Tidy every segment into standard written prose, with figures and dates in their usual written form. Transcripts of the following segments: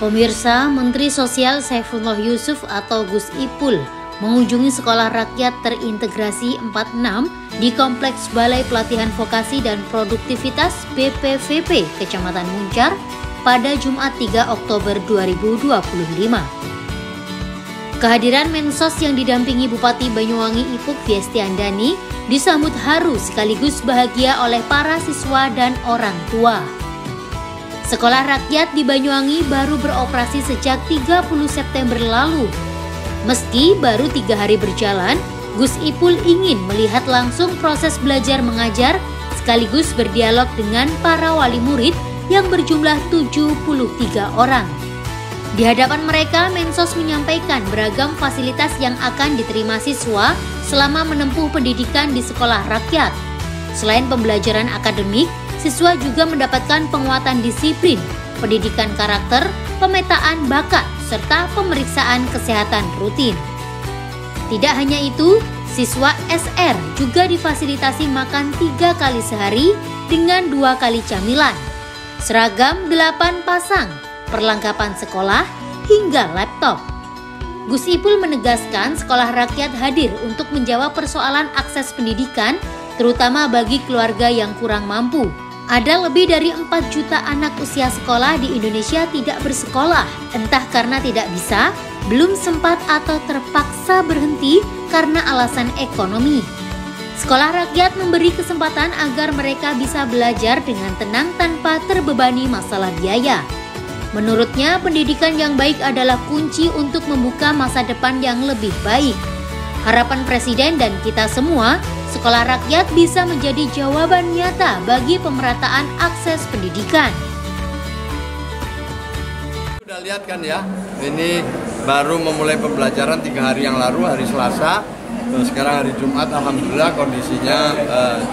Pemirsa, Menteri Sosial Saifullah Yusuf atau Gus Ipul mengunjungi sekolah rakyat terintegrasi 46 di Kompleks Balai Pelatihan Vokasi dan Produktivitas BPVP Kecamatan Muncar pada Jumat 3 Oktober 2025. Kehadiran Mensos yang didampingi Bupati Banyuwangi Ipuk Fiestiandani disambut haru sekaligus bahagia oleh para siswa dan orang tua. Sekolah rakyat di Banyuwangi baru beroperasi sejak 30 September lalu. Meski baru 3 hari berjalan, Gus Ipul ingin melihat langsung proses belajar mengajar sekaligus berdialog dengan para wali murid yang berjumlah 73 orang. Di hadapan mereka, Mensos menyampaikan beragam fasilitas yang akan diterima siswa selama menempuh pendidikan di sekolah rakyat. Selain pembelajaran akademik, siswa juga mendapatkan penguatan disiplin, pendidikan karakter, pemetaan bakat, serta pemeriksaan kesehatan rutin. Tidak hanya itu, siswa SR juga difasilitasi makan 3 kali sehari dengan 2 kali camilan, seragam 8 pasang, perlengkapan sekolah, hingga laptop. Gus Ipul menegaskan sekolah rakyat hadir untuk menjawab persoalan akses pendidikan, terutama bagi keluarga yang kurang mampu. Ada lebih dari 4 juta anak usia sekolah di Indonesia tidak bersekolah, entah karena tidak bisa, belum sempat atau terpaksa berhenti karena alasan ekonomi. Sekolah rakyat memberi kesempatan agar mereka bisa belajar dengan tenang tanpa terbebani masalah biaya. Menurutnya, pendidikan yang baik adalah kunci untuk membuka masa depan yang lebih baik. Harapan Presiden dan kita semua, sekolah rakyat bisa menjadi jawaban nyata bagi pemerataan akses pendidikan. Sudah lihat kan ya, ini baru memulai pembelajaran 3 hari yang lalu, hari Selasa. Sekarang hari Jumat, alhamdulillah kondisinya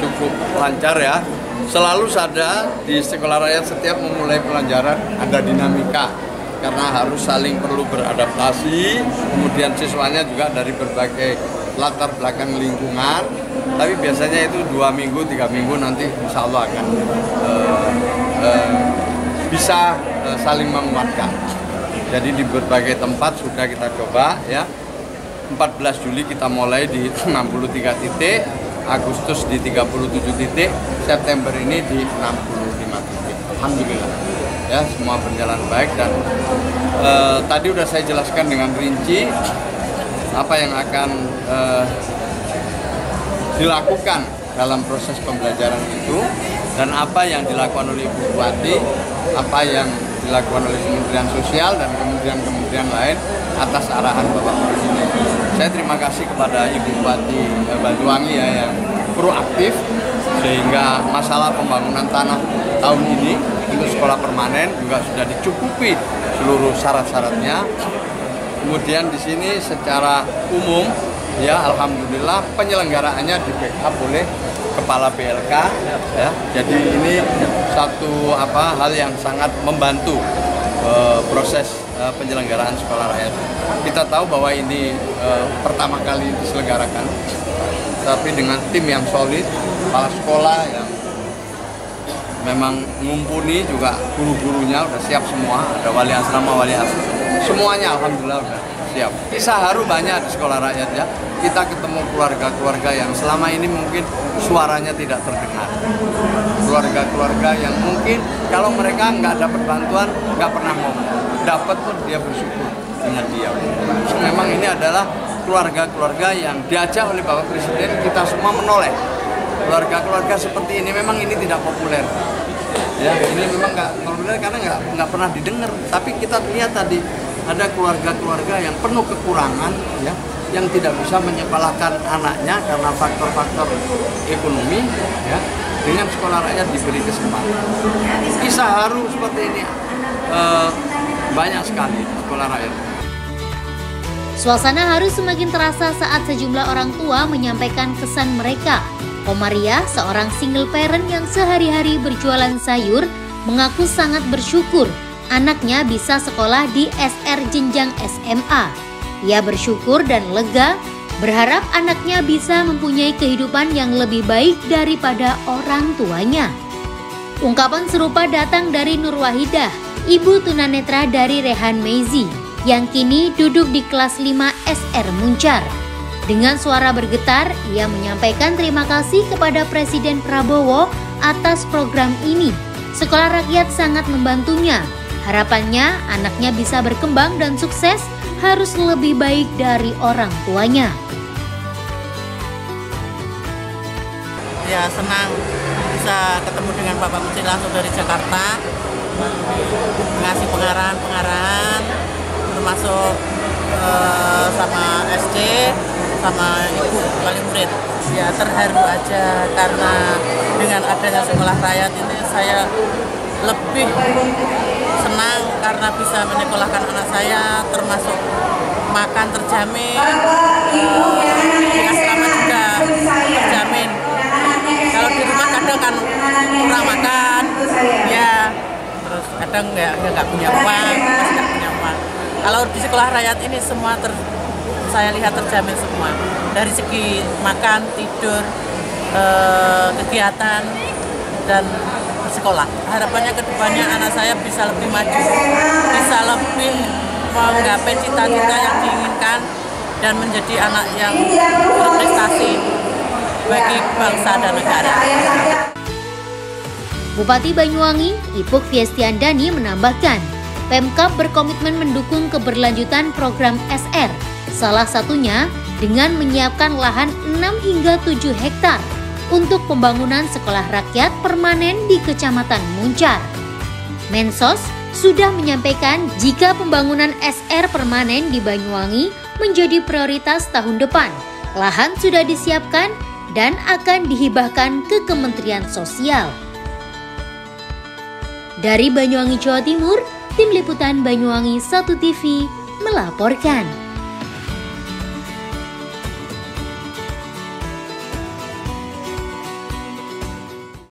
cukup lancar ya. Selalu sadar di sekolah rakyat setiap memulai pelajaran ada dinamika karena harus saling perlu beradaptasi. Kemudian siswanya juga dari berbagai latar belakang lingkungan. Tapi biasanya itu 2 minggu, 3 minggu nanti insya Allah akan bisa saling menguatkan. Jadi di berbagai tempat sudah kita coba ya. 14 Juli kita mulai di 63 titik, Agustus di 37 titik, September ini di 65 titik. Alhamdulillah ya, semua berjalan baik dan tadi udah saya jelaskan dengan rinci apa yang akan dilakukan dalam proses pembelajaran itu dan apa yang dilakukan oleh Ibu Bupati, apa yang dilakukan oleh Kementerian Sosial dan kementerian lain atas arahan Bapak Presiden. Saya terima kasih kepada Ibu Bupati Banyuwangi ya yang proaktif sehingga masalah pembangunan tanah tahun ini untuk sekolah permanen juga sudah dicukupi seluruh syarat-syaratnya. Kemudian di sini secara umum ya alhamdulillah penyelenggaraannya di backup oleh Kepala BLK ya. Jadi ini satu hal yang sangat membantu proses penyelenggaraan sekolah rakyat. Kita tahu bahwa ini pertama kali diselenggarakan, tapi dengan tim yang solid, kepala sekolah yang memang mumpuni, juga guru-gurunya udah siap semua, ada wali asrama, wali asuh, semuanya alhamdulillah udah siap. Kisah haru banyak di sekolah rakyat ya. Kita ketemu keluarga-keluarga yang selama ini mungkin suaranya tidak terdengar. Keluarga-keluarga yang mungkin kalau mereka nggak dapat bantuan, nggak pernah ngomong. Dapat pun dia bersyukur dengan diam. Memang ini adalah keluarga-keluarga yang diajak oleh Bapak Presiden, kita semua menoleh. Keluarga-keluarga seperti ini memang ini tidak populer. Ya, ini memang nggak populer karena nggak pernah didengar. Tapi kita lihat tadi ada keluarga-keluarga yang penuh kekurangan, ya, yang tidak bisa menyekolahkan anaknya karena faktor-faktor ekonomi, ya, dengan sekolah rakyat diberi kesempatan. Kisah haru seperti ini banyak sekali sekolah rakyat. Suasana haru semakin terasa saat sejumlah orang tua menyampaikan kesan mereka. Komaria, seorang single parent yang sehari-hari berjualan sayur, mengaku sangat bersyukur anaknya bisa sekolah di SR jenjang SMA. Ia bersyukur dan lega, berharap anaknya bisa mempunyai kehidupan yang lebih baik daripada orang tuanya. Ungkapan serupa datang dari Nur Wahidah, ibu tunanetra dari Rehan Meizi yang kini duduk di kelas 5 SR Muncar. Dengan suara bergetar, ia menyampaikan terima kasih kepada Presiden Prabowo atas program ini. Sekolah rakyat sangat membantunya. Harapannya anaknya bisa berkembang dan sukses, harus lebih baik dari orang tuanya. Ya, senang bisa ketemu dengan Bapak Menteri langsung dari Jakarta, ngasih pengarahan termasuk sama SD sama ibu wali murid. Ya, terharu aja karena dengan adanya sekolah rakyat ini saya lebih senang karena bisa menyekolahkan anak saya, termasuk makan terjamin, di asrama juga terjamin. Kalau di rumah kadang kan kurang makan, ya, terus kadang nggak punya uang, Kalau di sekolah rakyat ini semua saya lihat terjamin semua, dari segi makan, tidur, kegiatan, dan bersekolah. Harapannya kedepannya anak saya bisa lebih maju, bisa lebih menggapai cita-cita yang diinginkan dan menjadi anak yang berprestasi bagi bangsa dan negara. Bupati Banyuwangi, Ipuk Fiestiandani menambahkan, Pemkab berkomitmen mendukung keberlanjutan program SR, salah satunya dengan menyiapkan lahan 6 hingga 7 hektar untuk pembangunan sekolah rakyat permanen di Kecamatan Muncar. Mensos sudah menyampaikan jika pembangunan SR permanen di Banyuwangi menjadi prioritas tahun depan. Lahan sudah disiapkan dan akan dihibahkan ke Kementerian Sosial. Dari Banyuwangi, Jawa Timur, Tim Liputan Banyuwangi 1 TV melaporkan.